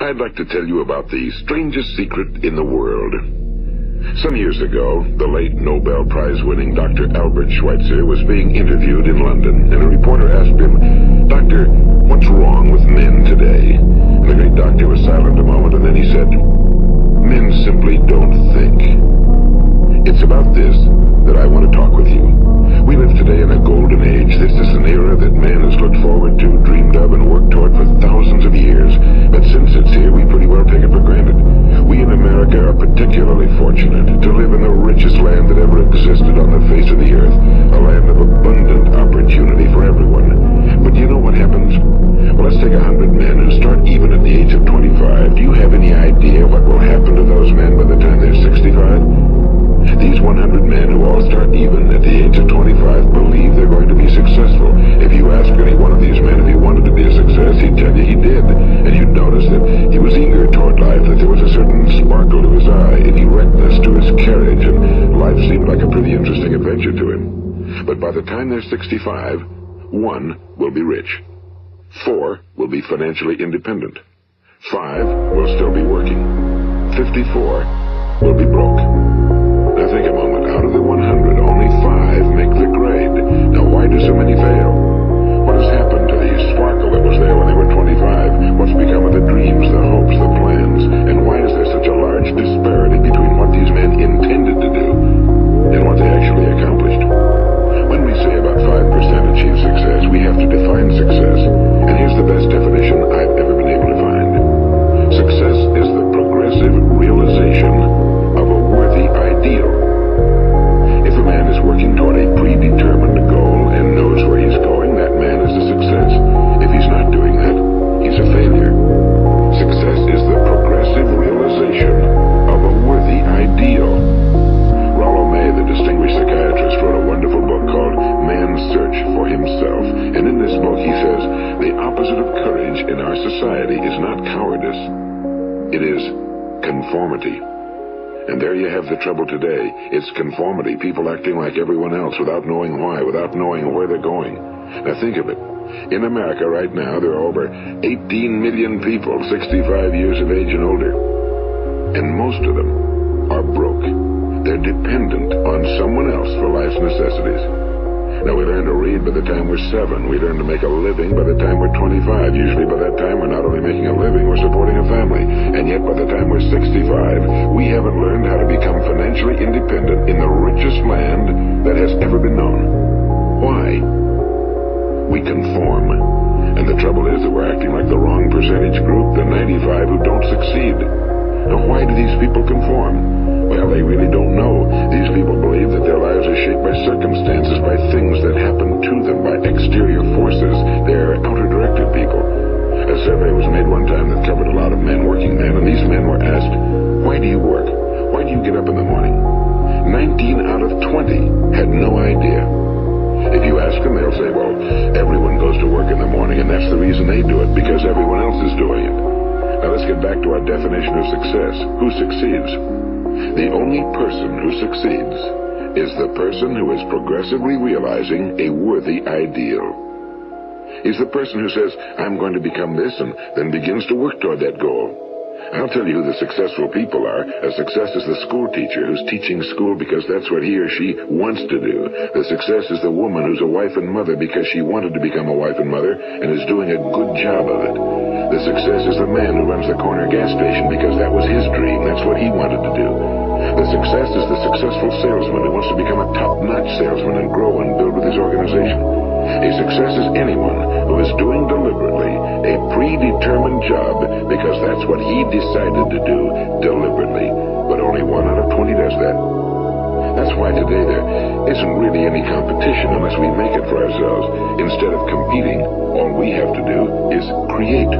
I'd like to tell you about the strangest secret in the world. Some years ago, the late Nobel Prize-winning Dr. Albert Schweitzer was being interviewed in London, and a reporter asked him, "Doctor, what's wrong with men today?" And the great doctor was silent a moment, and then he said, "Men simply don't think." It's about this that I want to talk with you. We live today in a golden age. This is an era that man has looked forward to, dreamed of, and worked toward for thousands of years. But since it's here, we pretty well take it for granted. We in America are particularly fortunate to live in the richest land that ever existed on the face of the earth, a land of abundant opportunity for everyone. But do you know what happens? Well, let's take 100 men who start even at the age of 25. Do you have any idea what will happen to those men by the time they're 65? These 100 men who all start even at the age of 25 believe they're going to be successful. If you ask any one of these men if he wanted to be a success, he'd tell you he did. And you'd notice that he was eager toward life, that there was a certain sparkle to his eye, an erectness to his carriage, and life seemed like a pretty interesting adventure to him. But by the time they're 65, 1 will be rich. 4 will be financially independent. 5 will still be working. 54 will be broke. Now think a moment. Out of the 100, only 5 make the grade. Now why do so many fail? What has happened to the sparkle that was there when they were 25? What's become of the dreams, the hopes, the plans? And why is there such a large disparity between what these men intended to do and what they actually accomplished? When we say about 5% achieve success, we have to define success. And here's the best definition I've ever been able to find. Success is the progressive realization of a worthy ideal. If a man is working toward a predetermined goal and knows where he's going, that man is a success. If he's not doing that, he's a failure. Success is the progressive realization of a worthy ideal. Rollo May, the distinguished psychiatrist, wrote a wonderful book called Man's Search for Himself. And in this book he says, the opposite of courage in our society is not cowardice. It is conformity. And there you have the trouble today. It's conformity. People acting like everyone else without knowing why, without knowing where they're going. Now think of it. In America right now, there are over 18 million people 65 years of age and older. And most of them are broke. They're dependent on someone else for life's necessities. Now, we learn to read by the time we're 7. We learn to make a living by the time we're 25. Usually by that time, we're not only making a living, we're supporting a family. And yet, by the time we're 65, we haven't learned how to become financially independent in the richest land that has ever been known. Why? We conform. And the trouble is that we're acting like the wrong percentage group, the 95 who don't succeed. Now, why do these people conform? Well, they really don't know. These people believe that their lives are shaped by circumstances, by things that happen to them, by exterior forces. They're outer-directed people. A survey was made one time that covered a lot of men, working men, and these men were asked, "Why do you work? Why do you get up in the morning?" 19 out of 20 had no idea. If you ask them, they'll say, well, everyone goes to work in the morning, and that's the reason they do it, because everyone else is doing it. Now let's get back to our definition of success. Who succeeds? The only person who succeeds is the person who is progressively realizing a worthy ideal. He's the person who says, I'm going to become this, and then begins to work toward that goal. I'll tell you who the successful people are. A success is the school teacher who's teaching school because that's what he or she wants to do. The success is the woman who's a wife and mother because she wanted to become a wife and mother and is doing a good job of it. The success is the man who runs the corner gas station because that was his dream. That's what he wanted to do. The success is the successful salesman who wants to become a top-notch salesman and grow and build with his organization. A success is anyone who is doing deliberately a predetermined job because that's what he decided to do deliberately. But only 1 out of 20 does that. That's why today there isn't really any competition unless we make it for ourselves. Instead of competing, all we have to do is create.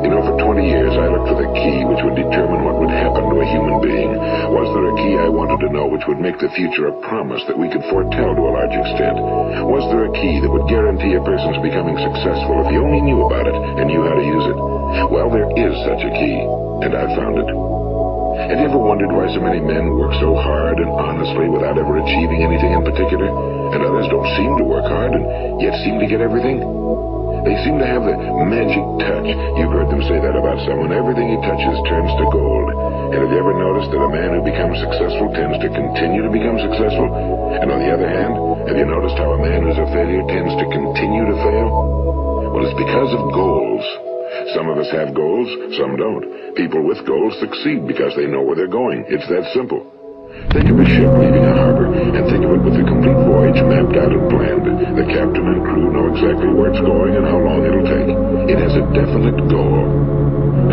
You know, for 20 years I looked for the key which would determine what would happen to a human being. Was there a key I wanted to know which would make the future a promise that we could foretell to a large extent? Was there a key that would guarantee a person's becoming successful if he only knew about it and knew how to use it? Well, there is such a key, and I've found it. Have you ever wondered why so many men work so hard and honestly without ever achieving anything in particular, and others don't seem to work hard and yet seem to get everything? They seem to have the magic touch. You've heard them say that about someone. Everything he touches turns to gold. And have you ever noticed that a man who becomes successful tends to continue to become successful? And on the other hand, have you noticed how a man who's a failure tends to continue to fail? Well, it's because of goals. Some of us have goals, some don't. People with goals succeed because they know where they're going. It's that simple. Think of a ship leaving a harbor, and think of it with the complete voyage mapped out and planned. The captain and crew know exactly where it's going and how long it'll take. It has a definite goal.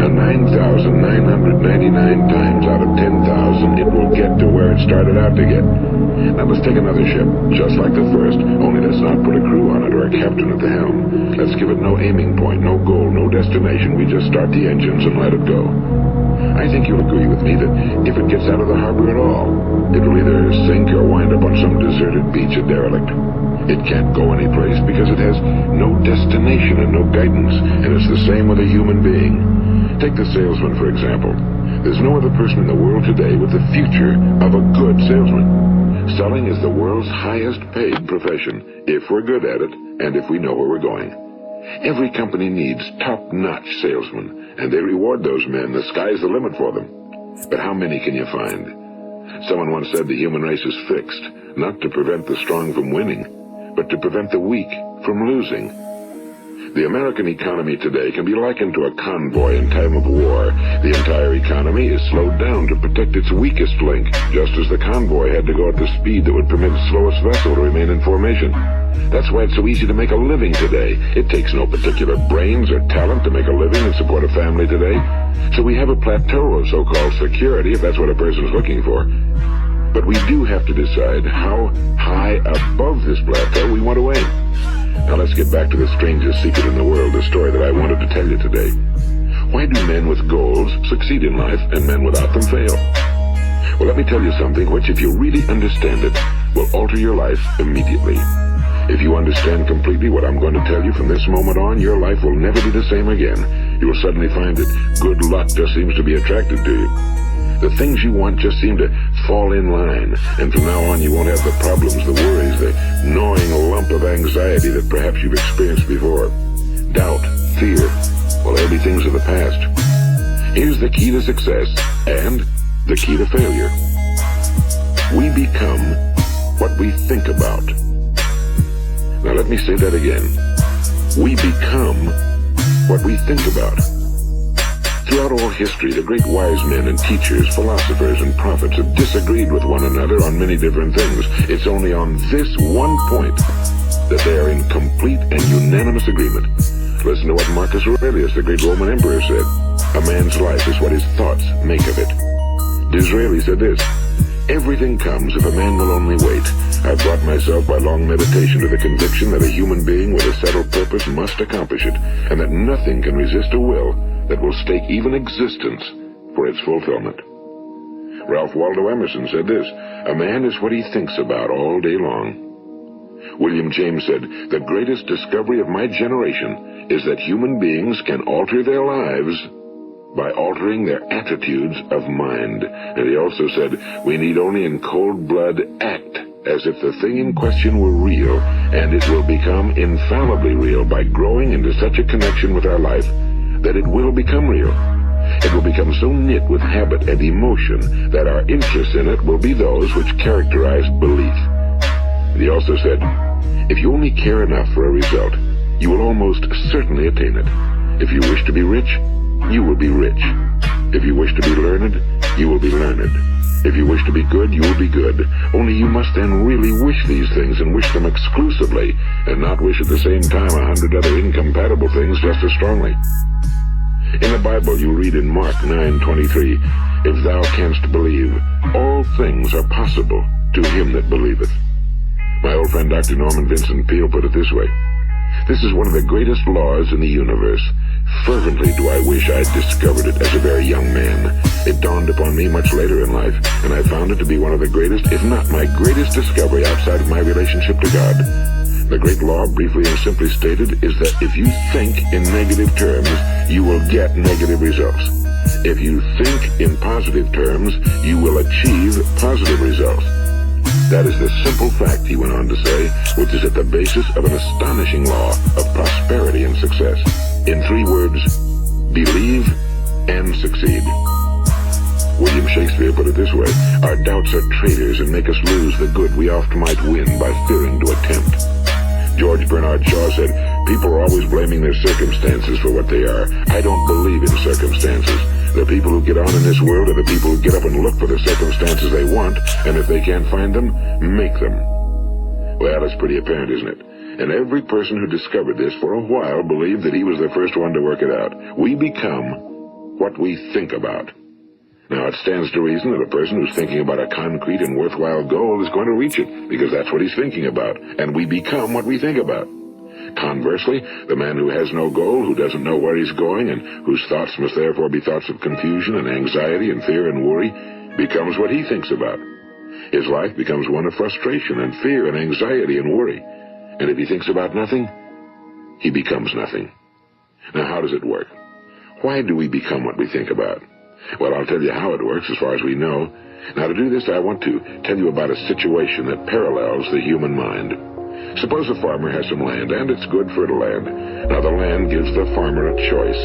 Now, 9,999 times out of 10,000, it will get to where it started out to get. Now, let's take another ship, just like the first, only let's not put a crew on it or a captain at the helm. Let's give it no aiming point, no goal, no destination. We just start the engines and let it go. I think you'll agree with me that if it gets out of the harbor at all, it'll either sink or wind up on some deserted beach, a derelict. It can't go anyplace because it has no destination and no guidance, and it's the same with a human being. Take the salesman, for example. There's no other person in the world today with the future of a good salesman. Selling is the world's highest paid profession, if we're good at it and if we know where we're going. Every company needs top-notch salesmen, and they reward those men. The sky's the limit for them. But how many can you find? Someone once said the human race is fixed, not to prevent the strong from winning, but to prevent the weak from losing. The American economy today can be likened to a convoy in time of war. The entire economy is slowed down to protect its weakest link, just as the convoy had to go at the speed that would permit the slowest vessel to remain in formation. That's why it's so easy to make a living today. It takes no particular brains or talent to make a living and support a family today. So we have a plateau of so-called security, if that's what a person's looking for. But we do have to decide how high above this plateau we want to aim. Now let's get back to the strangest secret in the world, the story that I wanted to tell you today. Why do men with goals succeed in life and men without them fail? Well, let me tell you something which, if you really understand it, will alter your life immediately. If you understand completely what I'm going to tell you from this moment on, your life will never be the same again. You will suddenly find that good luck just seems to be attracted to you. The things you want just seem to fall in line, and from now on you won't have the problems, the worries, the gnawing lump of anxiety that perhaps you've experienced before. Doubt, fear, well, they'll be things of the past. Here's the key to success and the key to failure. We become what we think about. Now let me say that again. We become what we think about. Throughout all history, the great wise men and teachers, philosophers and prophets have disagreed with one another on many different things. It's only on this one point that they are in complete and unanimous agreement. Listen to what Marcus Aurelius, the great Roman emperor, said. A man's life is what his thoughts make of it. Disraeli said this: everything comes if a man will only wait. I've brought myself by long meditation to the conviction that a human being with a settled purpose must accomplish it, and that nothing can resist a will that will stake even existence for its fulfillment. Ralph Waldo Emerson said this: a man is what he thinks about all day long. William James said, the greatest discovery of my generation is that human beings can alter their lives by altering their attitudes of mind. And he also said, we need only in cold blood act as if the thing in question were real, and it will become infallibly real by growing into such a connection with our life that it will become real. It will become so knit with habit and emotion that our interest in it will be those which characterize belief. And he also said, if you only care enough for a result, you will almost certainly attain it. If you wish to be rich, you will be rich. If you wish to be learned, you will be learned. If you wish to be good, you will be good. Only you must then really wish these things, and wish them exclusively, and not wish at the same time 100 other incompatible things just as strongly. In the Bible, you read in Mark 9:23, if thou canst believe, all things are possible to him that believeth. My old friend Dr. Norman Vincent Peale put it this way: this is one of the greatest laws in the universe. Fervently do I wish I'd discovered it as a very young man. It dawned upon me much later in life, and I found it to be one of the greatest, if not my greatest discovery outside of my relationship to God. The great law, briefly and simply stated, is that if you think in negative terms, you will get negative results. If you think in positive terms, you will achieve positive results. That is the simple fact, he went on to say, which is at the basis of an astonishing law of prosperity and success. In 3 words, believe and succeed. William Shakespeare put it this way: our doubts are traitors and make us lose the good we oft might win by fearing to attempt. George Bernard Shaw said, people are always blaming their circumstances for what they are. I don't believe in circumstances. The people who get on in this world are the people who get up and look for the circumstances they want, and if they can't find them, make them. Well, it's pretty apparent, isn't it? And every person who discovered this for a while believed that he was the first one to work it out. We become what we think about. Now, it stands to reason that a person who's thinking about a concrete and worthwhile goal is going to reach it, because that's what he's thinking about, and we become what we think about. Conversely, the man who has no goal, who doesn't know where he's going, and whose thoughts must therefore be thoughts of confusion and anxiety and fear and worry, becomes what he thinks about. His life becomes one of frustration and fear and anxiety and worry. And if he thinks about nothing, he becomes nothing. Now, how does it work? Why do we become what we think about? Well, I'll tell you how it works as far as we know. Now, to do this, I want to tell you about a situation that parallels the human mind. Suppose a farmer has some land, and it's good fertile land. Now, the land gives the farmer a choice.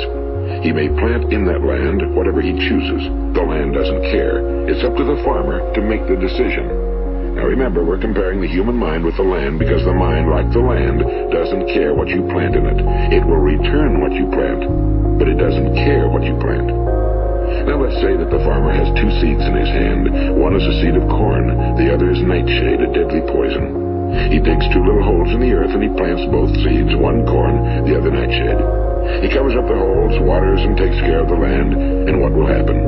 He may plant in that land whatever he chooses. The land doesn't care. It's up to the farmer to make the decision. Now, remember, we're comparing the human mind with the land because the mind, like the land, doesn't care what you plant in it. It will return what you plant, but it doesn't care what you plant. Now, let's say that the farmer has 2 seeds in his hand. One is a seed of corn. The other is nightshade, a deadly poison. He digs 2 little holes in the earth and he plants both seeds, one corn, the other nightshade. He covers up the holes, waters, and takes care of the land, and what will happen?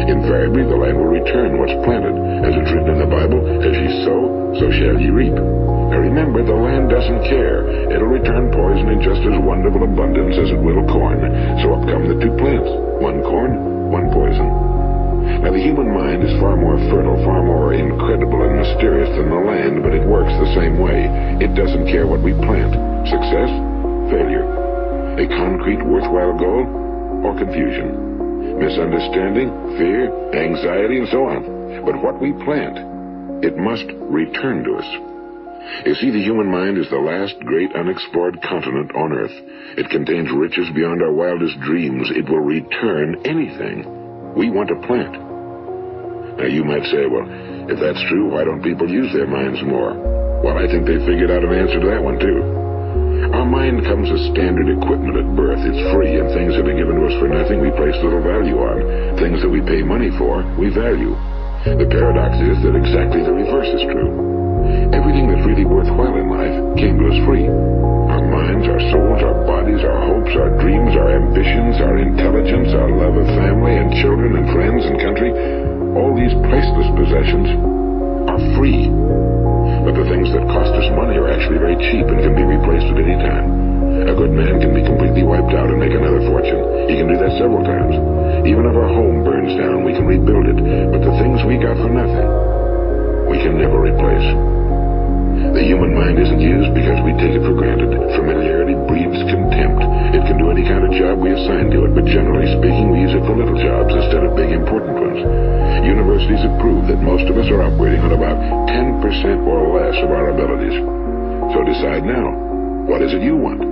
Invariably, the land will return what's planted. As it's written in the Bible, as ye sow, so shall ye reap. Now remember, the land doesn't care. It'll return poison in just as wonderful abundance as it will corn. So up come the 2 plants, one corn, one poison. Now, the human mind is far more fertile, far more incredible and mysterious than the land, but it works the same way. It doesn't care what we plant. Success, failure. A concrete, worthwhile goal, or confusion. Misunderstanding, fear, anxiety, and so on. But what we plant, it must return to us. You see, the human mind is the last great unexplored continent on Earth. It contains riches beyond our wildest dreams. It will return anything we want to plant. Now, you might say, well, if that's true, why don't people use their minds more? Well, I think they figured out an answer to that one, too. Our mind comes as standard equipment at birth. It's free, and things that are given to us for nothing we place little value on. Things that we pay money for, we value. The paradox is that exactly the reverse is true. Everything that's really worthwhile in life came to us free. Our minds, our souls, our bodies, our hopes, our dreams, our ambitions, our intelligence, our love of family and children and friends and country, all these priceless possessions are free. But the things that cost us money are actually very cheap and can be replaced at any time. A good man can be completely wiped out and make another fortune. He can do that several times. Even if our home burns down, we can rebuild it. But the things we got for nothing, we can never replace. The human mind isn't used because we take it for granted. Familiarity breeds contempt. It can do any kind of job we assign to it, but generally speaking, we use it for little jobs instead of big, important ones. Universities have proved that most of us are operating on about 10% or less of our abilities. So decide now, what is it you want?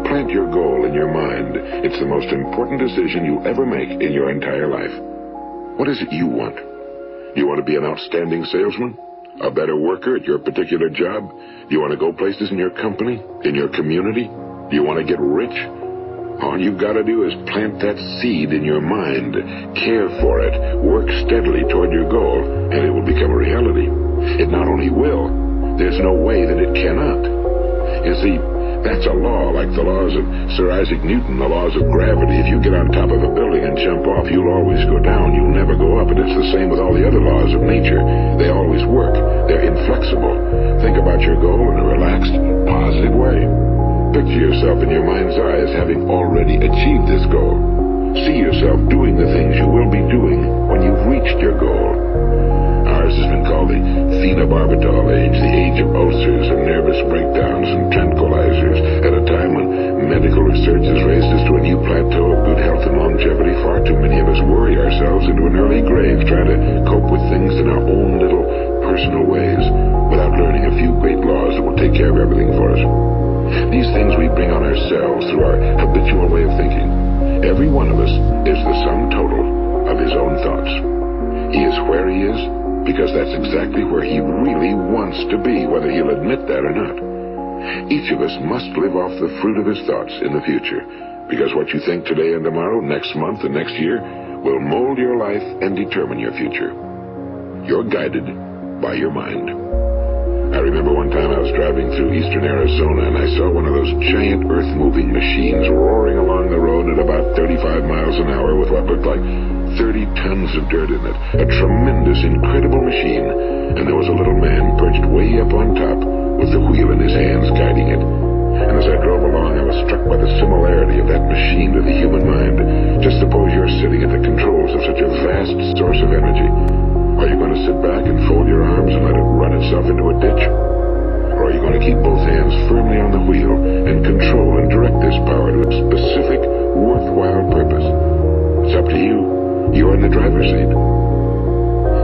Plant your goal in your mind. It's the most important decision you'll ever make in your entire life. What is it you want? Do you want to be an outstanding salesman? A better worker at your particular job? Do you want to go places in your company? In your community? Do you want to get rich? All you've got to do is plant that seed in your mind, care for it, work steadily toward your goal, and it will become a reality. It not only will, there's no way that it cannot. You see, that's a law, like the laws of Sir Isaac Newton, the laws of gravity. If you get on top of a building and jump off, you'll always go down. You'll never go up. And it's the same with all the other laws of nature. They always work. They're inflexible. Think about your goal in a relaxed, positive way. Picture yourself in your mind's eyes having already achieved this goal. See yourself doing the things you will be doing when you've reached your goal. Ours has been called the phenobarbital age, the age of ulcers and nervous breakdowns and tranquilizers. At a time when medical research has raised us to a new plateau of good health and longevity, far too many of us worry ourselves into an early grave trying to cope with things in our own little personal ways without learning a few great laws that will take care of everything for us. These things we bring on ourselves through our habitual way of thinking. Every one of us is the sum total of his own thoughts. He is where he is because that's exactly where he really wants to be, whether he'll admit that or not. Each of us must live off the fruit of his thoughts in the future, because what you think today and tomorrow, next month and next year, will mold your life and determine your future. You're guided by your mind. I remember one time I was driving through eastern Arizona and I saw one of those giant earth-moving machines roaring along the road at about 35 miles an hour with what looked like 30 tons of dirt in it. A tremendous, incredible machine. And there was a little man perched way up on top with the wheel in his hands guiding it. And as I drove along, I was struck by the similarity of that machine to the human mind. Just suppose you're sitting at the controls of such a vast source of energy. Are you going to sit back and fold your arms and let it run itself into a ditch? Or are you going to keep both hands firmly on the wheel and control and direct this power to a specific, worthwhile purpose? It's up to you. You're in the driver's seat.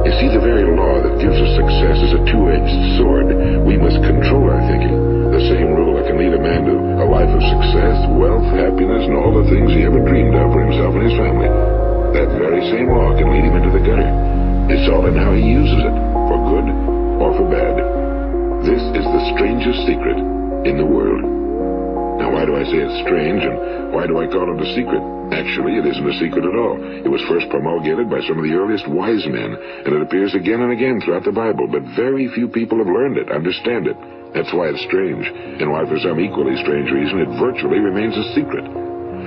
You see, the very law that gives us success is a two-edged sword. We must control our thinking. The same rule that can lead a man to a life of success, wealth, happiness, and all the things he ever dreamed of for himself and his family. That very same law can lead him into the gutter. It's all in how he uses it, for good or for bad. This is the strangest secret in the world. Now, why do I say it's strange, and why do I call it a secret? Actually, it isn't a secret at all. It was first promulgated by some of the earliest wise men, and it appears again and again throughout the Bible, but very few people have learned it, understand it. That's why it's strange, and why for some equally strange reason it virtually remains a secret.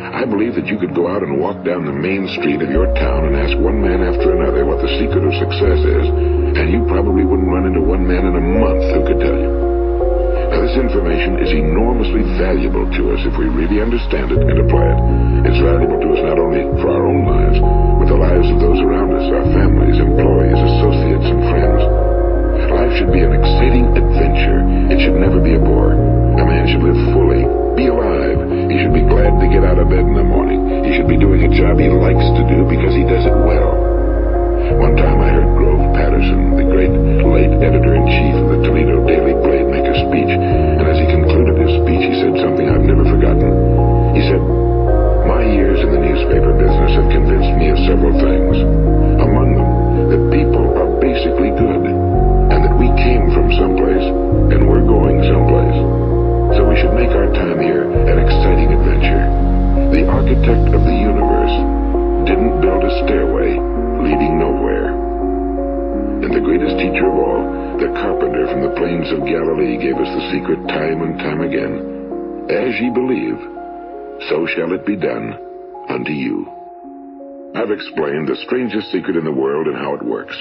I believe that you could go out and walk down the main street of your town and ask one man after another what the secret of success is, and you probably wouldn't run into one man in a month who could tell you. Now, this information is enormously valuable to us if we really understand it and apply it. It's valuable to us not only for our own lives, but the lives of those around us, our families, employees, associates, and friends. Life should be an exciting adventure. It should never be a bore. A man should live fully, be alive. He should be glad to get out of bed in the morning. He should be doing a job he likes to do because he does it well. One time I heard Grove Patterson, the great late editor-in-chief of the Toledo Daily Blade, make a speech, and as he concluded his speech, he said something I've never forgotten. He said, "My years in the newspaper business have convinced me of several things. Among them, that people are basically good, and that we came from someplace, and we're going someplace. So we should make our time here an exciting adventure. The architect of the universe didn't build a stairway leading nowhere." And the greatest teacher of all, the carpenter from the plains of Galilee, gave us the secret time and time again. As ye believe, so shall it be done unto you. I've explained the strangest secret in the world and how it works.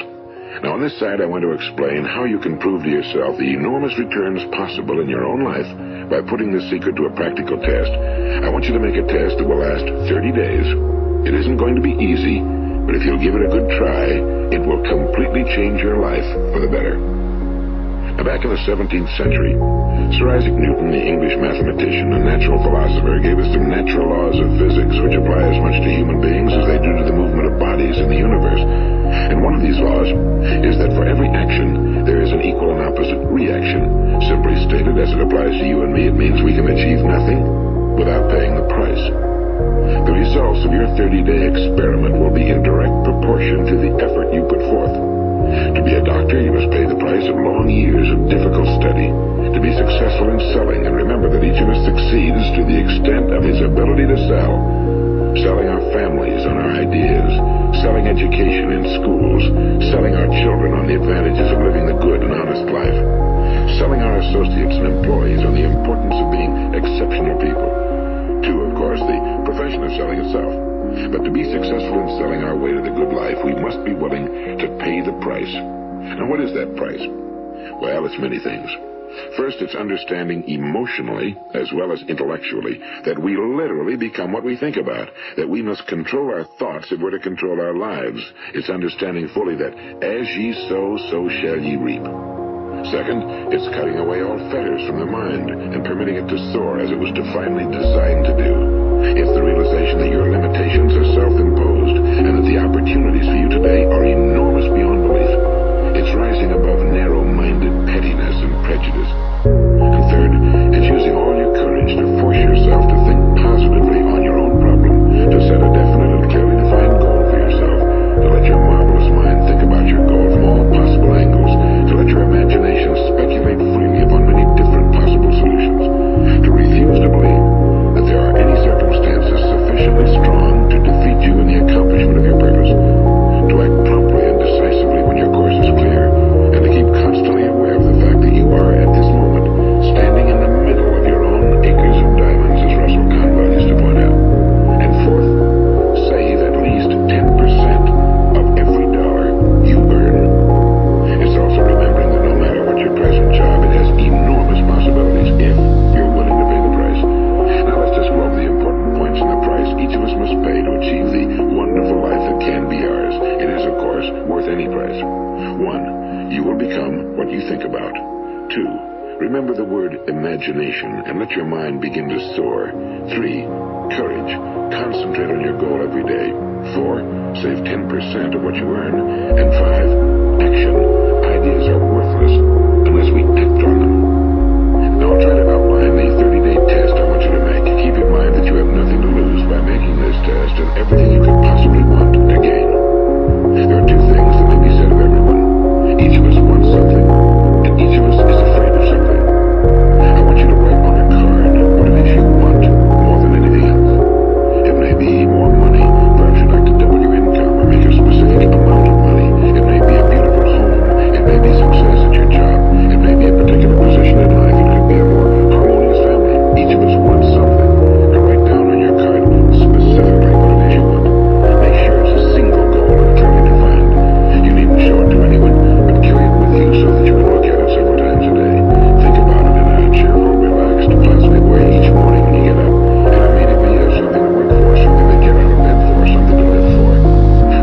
Now, on this side, I want to explain how you can prove to yourself the enormous returns possible in your own life by putting this secret to a practical test. I want you to make a test that will last 30 days. It isn't going to be easy, but if you'll give it a good try, it will completely change your life for the better. Now, back in the 17th century, Sir Isaac Newton, the English mathematician and natural philosopher, gave us some natural laws of physics which apply as much to human beings as they do to the movement of bodies in the universe. And one of these laws is that for every action, there is an equal and opposite reaction. Simply stated, as it applies to you and me, it means we can achieve nothing without paying the price. The results of your 30-day experiment will be in direct proportion to the effort you put forth. To be a doctor, you must pay the price of long years of difficult study. To be successful in selling, and remember that each of us succeeds to the extent of his ability to sell. Selling our families on our ideas, selling education in schools, selling our children on the advantages of living the good and honest life, selling our associates and employees on the importance of being exceptional people. To, of course, the profession of selling itself. But to be successful in selling our way to the good life, we must be willing to pay the price. Now, what is that price? Well, it's many things. First, it's understanding emotionally, as well as intellectually, that we literally become what we think about, that we must control our thoughts if we're to control our lives. It's understanding fully that as ye sow, so shall ye reap. Second, it's cutting away all fetters from the mind and permitting it to soar as it was divinely designed to do. It's the realization that your limitations are self-imposed and that the opportunities for you today are enormous beyond belief. It's rising above narrow Remember the word imagination and let your mind begin to soar. 3. Courage. Concentrate on your goal every day. 4. Save 10% of what you earn. And 5. Action. Ideas are worthless unless we act on them. Now I'll try to outline the 30-day test I want you to make. Keep in mind that you have nothing to lose by making this test and everything you could possibly want to gain. There are 2 things that may be said of everyone. Each of us wants something, and each of us is afraid of something. I want you to write on a card what it is you want more than anything else. It may be more money. Perhaps you'd like to double your income or make a specific amount of money. It may be a beautiful home. It may be success at your job. It may be a particular position in life. It could be a more harmonious family. Each of us wants something. Now write down on your card specifically what it is you want. Make sure it's a single goal and clearly defined. You needn't show it to anyone, but carry it with you so that you can look at it several times a day. Think about it in a cheerful, relaxed, positive way each morning when you get up. And immediately you have something to work for, something to get out of bed for, something to live for.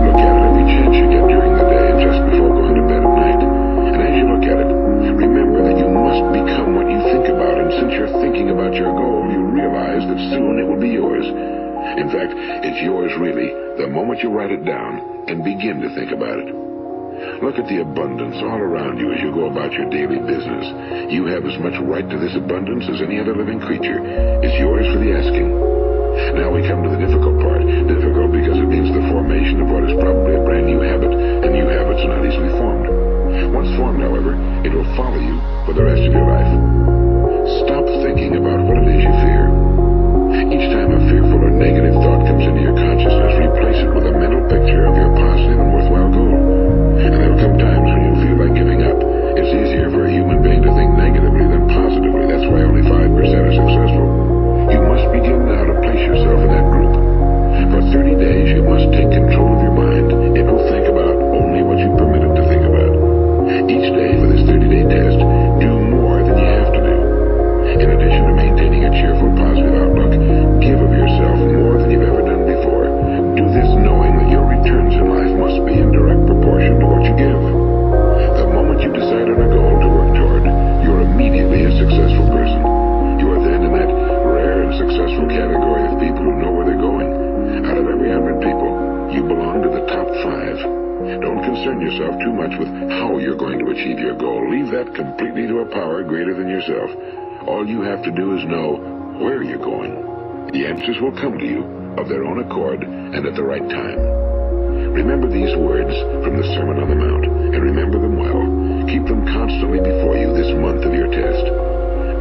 Look at it every chance you get during the day and just before going to bed at night. And as you look at it, remember that you must become what you think about. And since you're thinking about your goal, you realize that soon it will be yours. In fact, it's yours really the moment you write it down and begin to think about it. Look at the abundance all around you as you go about your daily business. You have as much right to this abundance as any other living creature. It's yours for the asking. Now we come to the difficult part. Difficult because it means the formation of what is probably a brand new habit, and new habits are not easily formed. Once formed, however, it will follow you for the rest of your life. Stop thinking about what it is you fear. Each time a fearful or negative thought comes into your consciousness, replace it with a mental picture of your positive and worthwhile goal. And there will come times when you feel like giving up. It's easier for a human being to think negatively than positively. That's why only 5% are successful. You must begin now to place yourself in that group. For 30 days, you must take control of your mind. It will think about only what you permit it to think about. Each day for this 30-day test, do more than you have to do. In addition to maintaining a cheerful, positive outlook, give of yourself more than you've ever done before. Do this knowing that your returns in life must be in direct proportion to what you give. The moment you decide on a goal to work toward, you're immediately a successful person. You are then in that rare and successful category of people who know where they're going. Out of every 100 people, you belong to the top 5. Don't concern yourself too much with how you're going to achieve your goal. Leave that completely to a power greater than yourself. All you have to do is know where you're going. The answers will come to you of their own accord and at the right time. Remember these words from the Sermon on the Mount, and remember them well. Keep them constantly before you this month of your test.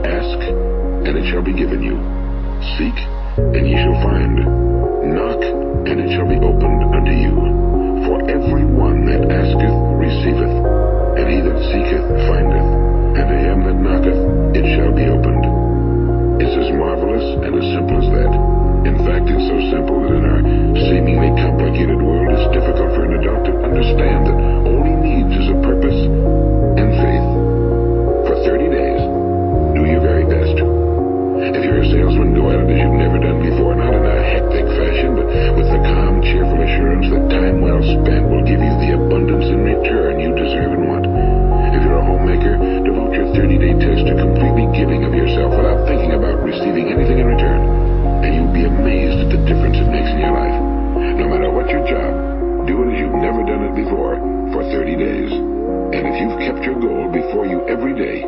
Ask, and it shall be given you. Seek, and ye shall find. Knock, and it shall be opened unto you. For every one that asketh receiveth, and he that seeketh findeth, and to him that knocketh it shall be opened. It's as marvelous and as simple as that. In fact, it's so simple that in our seemingly complicated world, it's difficult for an adult to understand that all he needs is a purpose and faith. For 30 days, do your very best. If you're a salesman, go at it as you've never done before, not in a hectic fashion, but with the calm, cheerful assurance that time well spent will give you the abundance in return you deserve and want. If you're a homemaker, devote your 30-day test to completely giving of yourself without thinking about receiving anything in return. And you'll be amazed at the difference it makes in your life. No matter what your job, do it as you've never done it before for 30 days. And if you've kept your goal before you every day,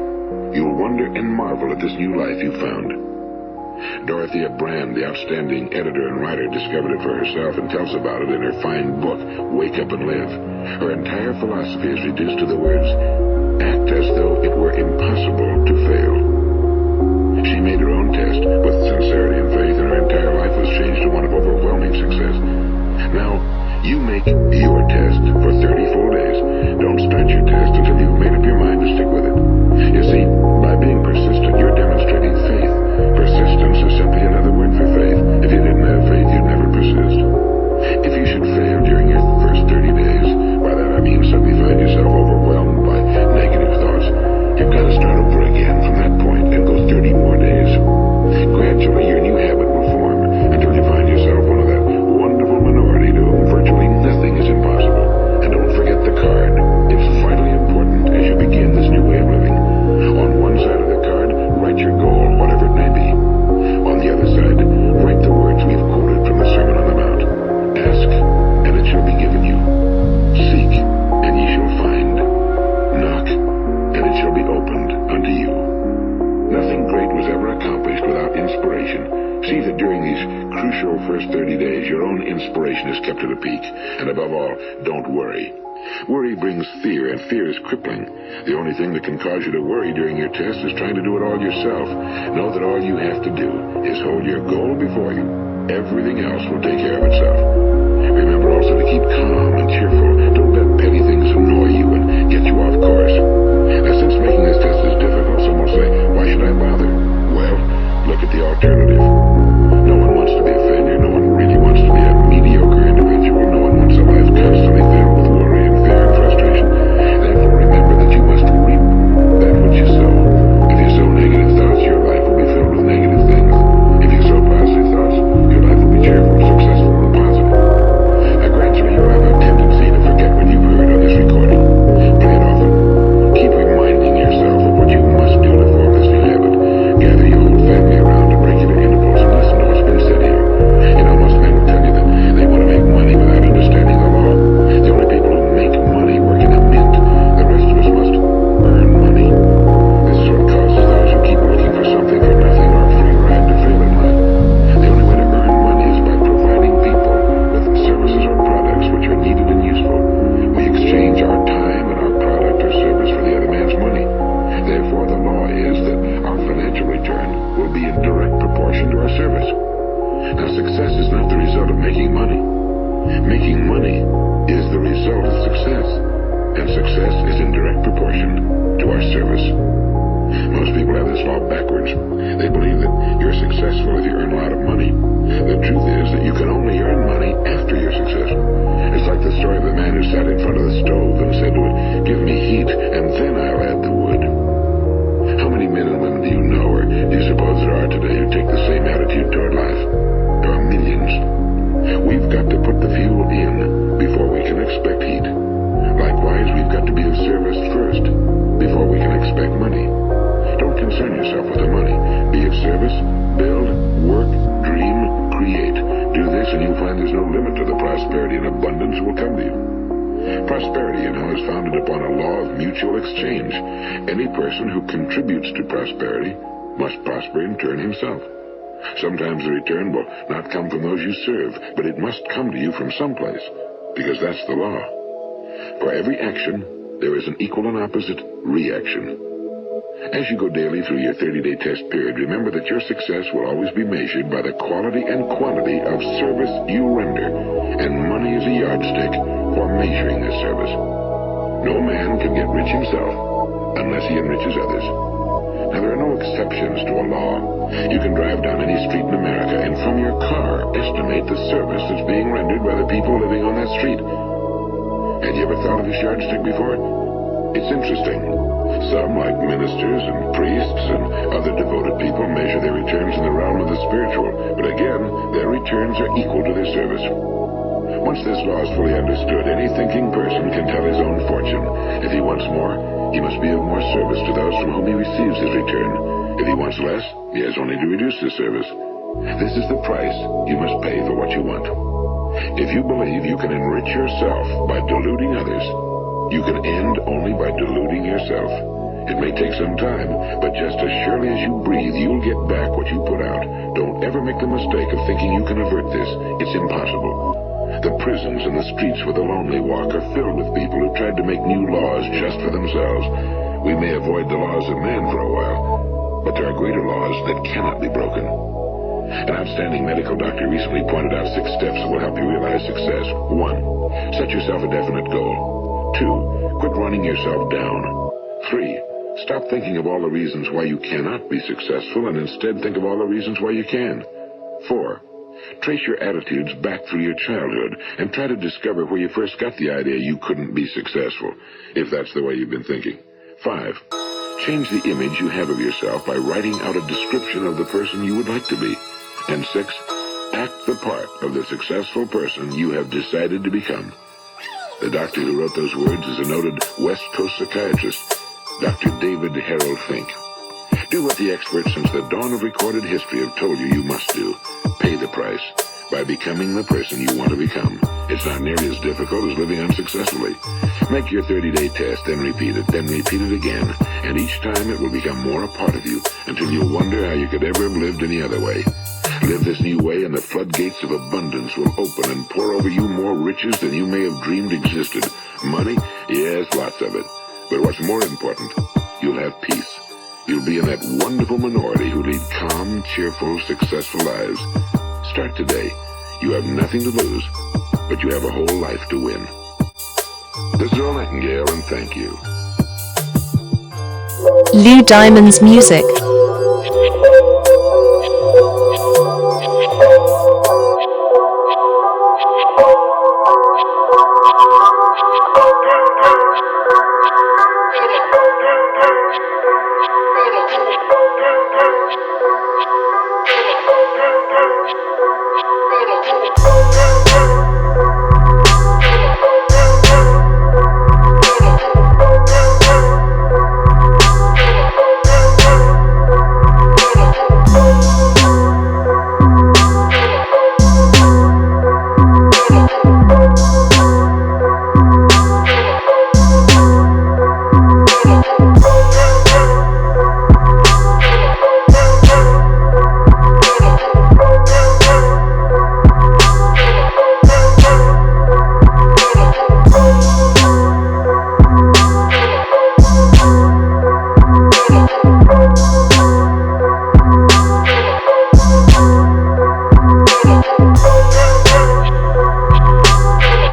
you'll wonder and marvel at this new life you've found. Dorothea Brand, the outstanding editor and writer, discovered it for herself and tells about it in her fine book, Wake Up and Live. Her entire philosophy is reduced to the words, act as though it were impossible to fail. She made her own test with sincerity and faith, and her entire life was changed to one of overwhelming success. Now, you make your test for 30 full days. Don't start your test until you've made up your mind to stick with it. You see, by being persistent, you're demonstrating faith. Persistence is simply another word for faith. If you didn't have faith, you'd never persist. If you should fail during your first 30 days, by that I mean suddenly find yourself overwhelmed by negative thoughts, you've got to start over again from that point and go 30 more days. Gradually, your new habit will form until you find yourself one of that wonderful minority to whom virtually nothing is impossible. And your own inspiration is kept at a peak. And above all, don't worry. Worry brings fear, and fear is crippling. The only thing that can cause you to worry during your test is trying to do it all yourself. Know that all you have to do is hold your goal before you. Everything else will take care of itself. Remember also to keep calm and cheerful. Don't let petty things annoy you and get you off course. Now, since making this test is difficult, some will say, why should I bother? Well, look at the alternative. No one wants to be a failure. No one really wants to be a mediocre individual. No one wants a life constantly filled with worry and fear and frustration. Therefore, remember that you must reap that which you sow. If you sow negative thoughts, your life will be filled with negative things. If you sow positive thoughts, your life will be cheerful, successful, and positive. Now, gradually, you'll have a tendency to forget what you've heard on this recording. Play it often. Keep reminding yourself of what you must do to form this new habit. Gather your whole family around at regular intervals and listen to what's been said here. You know, most men will tell you that they want to make money without understanding the law. The only people who make money work in a mint. The rest of us must earn money. This is what causes those who keep looking for something for nothing or a free ride to fail in life. The only way to earn money is by providing people with services or products which are needed and useful. We exchange our time and our product or service for the other man's money. Therefore, the law is that our financial return will be in direct proportion to our service. Now, success is not the result of making money. Making money is the result of success, and success is in direct proportion to our service. Most people have this law backwards. They believe that you're successful if you earn a lot of money. The truth is that you can only earn money after you're successful. It's like the story of the man who sat in front of the stove and said to it, "Give me heat, and then I'll add the wood." How many men and women do you know, or do you suppose there are today, who take the same attitude toward life? There are millions. We've got to put the fuel in before we can expect heat. Likewise, we've got to be of service first before we can expect money. Don't concern yourself with the money. Be of service, build, work, dream, create. Do this and you'll find there's no limit to the prosperity and abundance that will come to you. Prosperity, you know, is founded upon a law of mutual exchange. Any person who contributes to prosperity must prosper in turn himself. Sometimes the return will not come from those you serve, but it must come to you from someplace, because that's the law. For every action, there is an equal and opposite reaction. As you go daily through your 30-day test period, remember that your success will always be measured by the quality and quantity of service you render, and money is a yardstick for measuring this service. No man can get rich himself unless he enriches others. Now, there are no exceptions to a law. You can drive down any street in America and from your car estimate the service that's being rendered by the people living on that street. Had you ever thought of this yardstick before? It's interesting. Some, like ministers and priests and other devoted people, measure their returns in the realm of the spiritual, but again, their returns are equal to their service. Once this law is fully understood, any thinking person can tell his own fortune. If he wants more, he must be of more service to those from whom he receives his return. If he wants less, he has only to reduce his service. This is the price you must pay for what you want. If you believe you can enrich yourself by deluding others, you can end only by deluding yourself. It may take some time, but just as surely as you breathe, you'll get back what you put out. Don't ever make the mistake of thinking you can avert this. It's impossible. The prisons and the streets where the lonely walk are filled with people who tried to make new laws just for themselves. We may avoid the laws of man for a while, but there are greater laws that cannot be broken. An outstanding medical doctor recently pointed out 6 steps that will help you realize success. 1. Set yourself a definite goal. 2. Quit running yourself down. 3. Stop thinking of all the reasons why you cannot be successful and instead think of all the reasons why you can. 4. Trace your attitudes back through your childhood and try to discover where you first got the idea you couldn't be successful, if that's the way you've been thinking. 5. Change the image you have of yourself by writing out a description of the person you would like to be. And 6. Act the part of the successful person you have decided to become. The doctor who wrote those words is a noted West Coast psychiatrist, Dr. David Harold Fink. Do what the experts since the dawn of recorded history have told you must do. Pay the price by becoming the person you want to become. It's not nearly as difficult as living unsuccessfully. Make your 30-day test, then repeat it again, and each time it will become more a part of you until you'll wonder how you could ever have lived any other way. Live this new way and the floodgates of abundance will open and pour over you more riches than you may have dreamed existed. Money? Yes, lots of it. But what's more important, you'll have peace. You'll be in that wonderful minority who lead calm, cheerful, successful lives. Start today. You have nothing to lose, but you have a whole life to win. This is Earl Nightingale, and thank you. Lou Diamond's music.